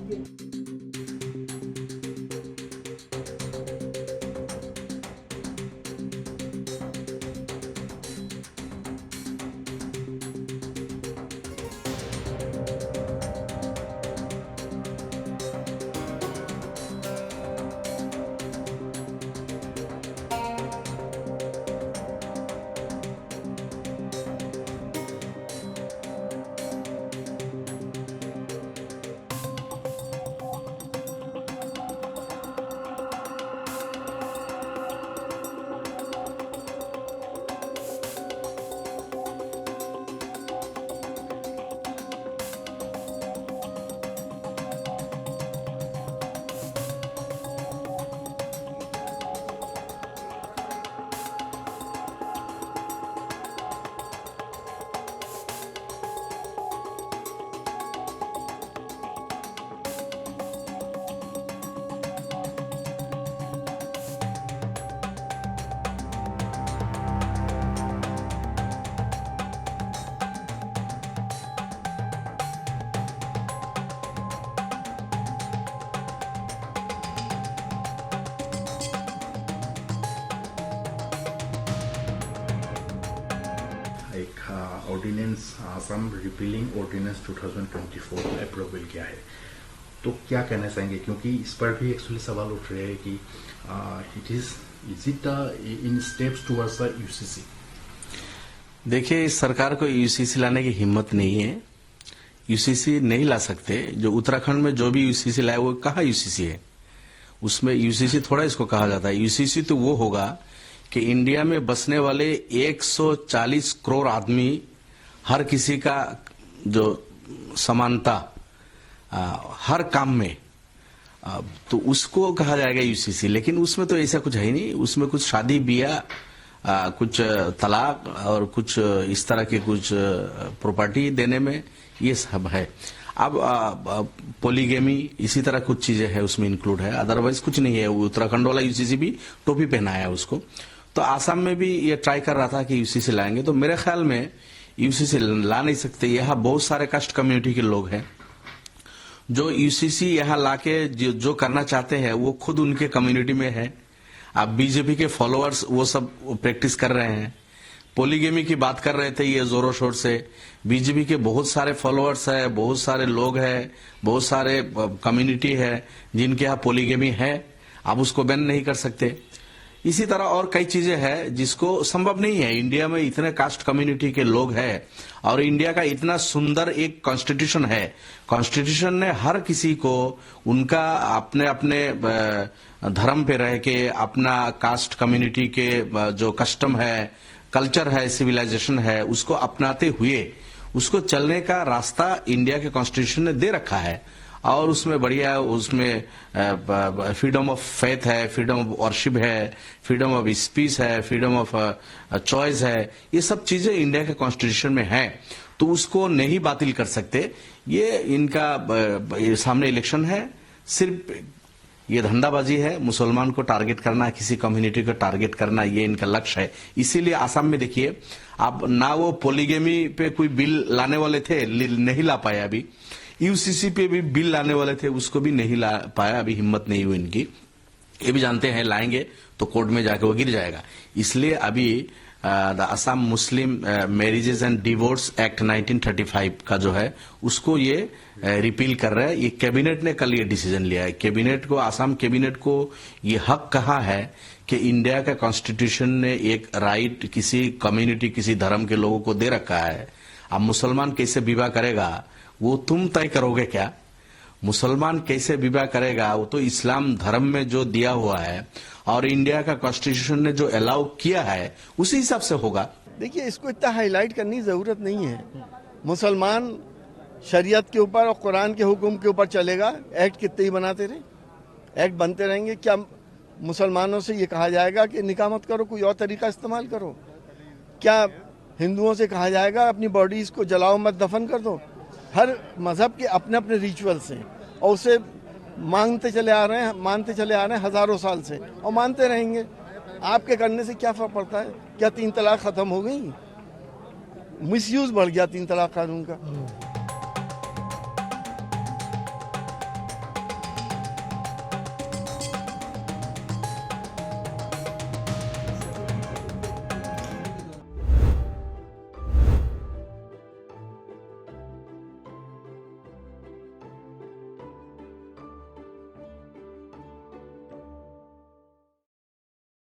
एक ordinance Assam repealing ordinance 2024 approval किया है, तो क्या कहना चाहेंगे? क्योंकि इस पर भी एक्चुअली सवाल उठ रहे हैं कि is it in steps towards the UCC? देखिए, इस सरकार को यूसीसी लाने की हिम्मत नहीं है। यूसीसी नहीं ला सकते। जो उत्तराखंड में जो भी यूसीसी लाए वो कहाँ यूसीसी है? उसमें यूसीसी थोड़ा इसको कहा जाता है। यूसीसी तो वो होगा कि इंडिया में बसने वाले 140 करोड़ आदमी, हर किसी का जो समानता हर काम में, तो उसको कहा जाएगा यूसीसी। लेकिन उसमें तो ऐसा कुछ है ही नहीं। उसमें कुछ शादी ब्याह, कुछ तलाक और कुछ इस तरह के कुछ प्रॉपर्टी देने में ये सब है। अब पोलीगेमी इसी तरह कुछ चीजें है उसमें इंक्लूड है, अदरवाइज कुछ नहीं है। उत्तराखंड वाला यूसीसी भी टोपी पहनाया है उसको। तो आसाम में भी ये ट्राई कर रहा था कि यूसीसी लाएंगे, तो मेरे ख्याल में यूसीसी ला नहीं सकते। यहाँ बहुत सारे कास्ट कम्युनिटी के लोग हैं जो यूसीसी यहाँ लाके जो करना चाहते हैं वो खुद उनके कम्युनिटी में है। अब बीजेपी के फॉलोअर्स वो सब प्रैक्टिस कर रहे हैं। पोलीगेमी की बात कर रहे थे ये जोरों शोर से। बीजेपी के बहुत सारे फॉलोअर्स है, बहुत सारे लोग हैं, बहुत सारे कम्युनिटी है जिनके यहाँ पोलीगेमी है। आप उसको बैन नहीं कर सकते। इसी तरह और कई चीजें हैं जिसको संभव नहीं है। इंडिया में इतने कास्ट कम्युनिटी के लोग हैं और इंडिया का इतना सुंदर एक कॉन्स्टिट्यूशन है। कॉन्स्टिट्यूशन ने हर किसी को उनका अपने अपने धर्म पे रह के, अपना कास्ट कम्युनिटी के जो कस्टम है, कल्चर है, सिविलाइजेशन है, उसको अपनाते हुए उसको चलने का रास्ता इंडिया के कॉन्स्टिट्यूशन ने दे रखा है। और उसमें बढ़िया, उसमें फ्रीडम ऑफ फेथ है, फ्रीडम ऑफ वर्शिप है, फ्रीडम ऑफ स्पीच है, फ्रीडम ऑफ चॉइस है। ये सब चीजें इंडिया के कॉन्स्टिट्यूशन में है, तो उसको नहीं बातिल कर सकते। ये इनका सामने इलेक्शन है, सिर्फ ये धंधाबाजी है। मुसलमान को टारगेट करना, किसी कम्युनिटी को टारगेट करना, ये इनका लक्ष्य है। इसीलिए आसाम में देखिए, आप ना वो पोलीगेमी पे कोई बिल लाने वाले थे, नहीं ला पाए। अभी यूसीसी पे भी बिल लाने वाले थे, उसको भी नहीं ला पाया। अभी हिम्मत नहीं हुई इनकी। ये भी जानते हैं लाएंगे तो कोर्ट में जाके वो गिर जाएगा। इसलिए अभी the Assam Muslim marriages and divorce act 1935 का जो है उसको ये रिपील कर रहा है। ये कैबिनेट ने कल ये डिसीजन लिया है। कैबिनेट को, आसाम कैबिनेट को ये हक कहा है कि इंडिया का कॉन्स्टिट्यूशन ने एक राइट किसी कम्युनिटी, किसी धर्म के लोगों को दे रखा है। अब मुसलमान कैसे विवाह करेगा वो तुम तय करोगे क्या? मुसलमान कैसे विवाह करेगा वो तो इस्लाम धर्म में जो दिया हुआ है और इंडिया का कॉन्स्टिट्यूशन ने जो अलाउ किया है उसी हिसाब से होगा। देखिए, इसको इतना हाईलाइट करने की जरूरत नहीं है। मुसलमान शरीयत के ऊपर और कुरान के हुक्म के ऊपर चलेगा। एक्ट कितने ही बनाते रहे, एक्ट बनते रहेंगे। क्या मुसलमानों से ये कहा जाएगा कि निकाह मत करो, कोई और तरीका इस्तेमाल करो? क्या हिंदुओं से कहा जाएगा अपनी बॉडीज को जलाओ मत, दफन कर दो? हर मजहब के अपने अपने रिचुअल्स हैं और उसे मानते चले आ रहे हैं हजारों साल से, और मानते रहेंगे। आपके करने से क्या फर्क पड़ता है? क्या 3 तलाक खत्म हो गई? मिसयूज बढ़ गया 3 तलाक कानून का।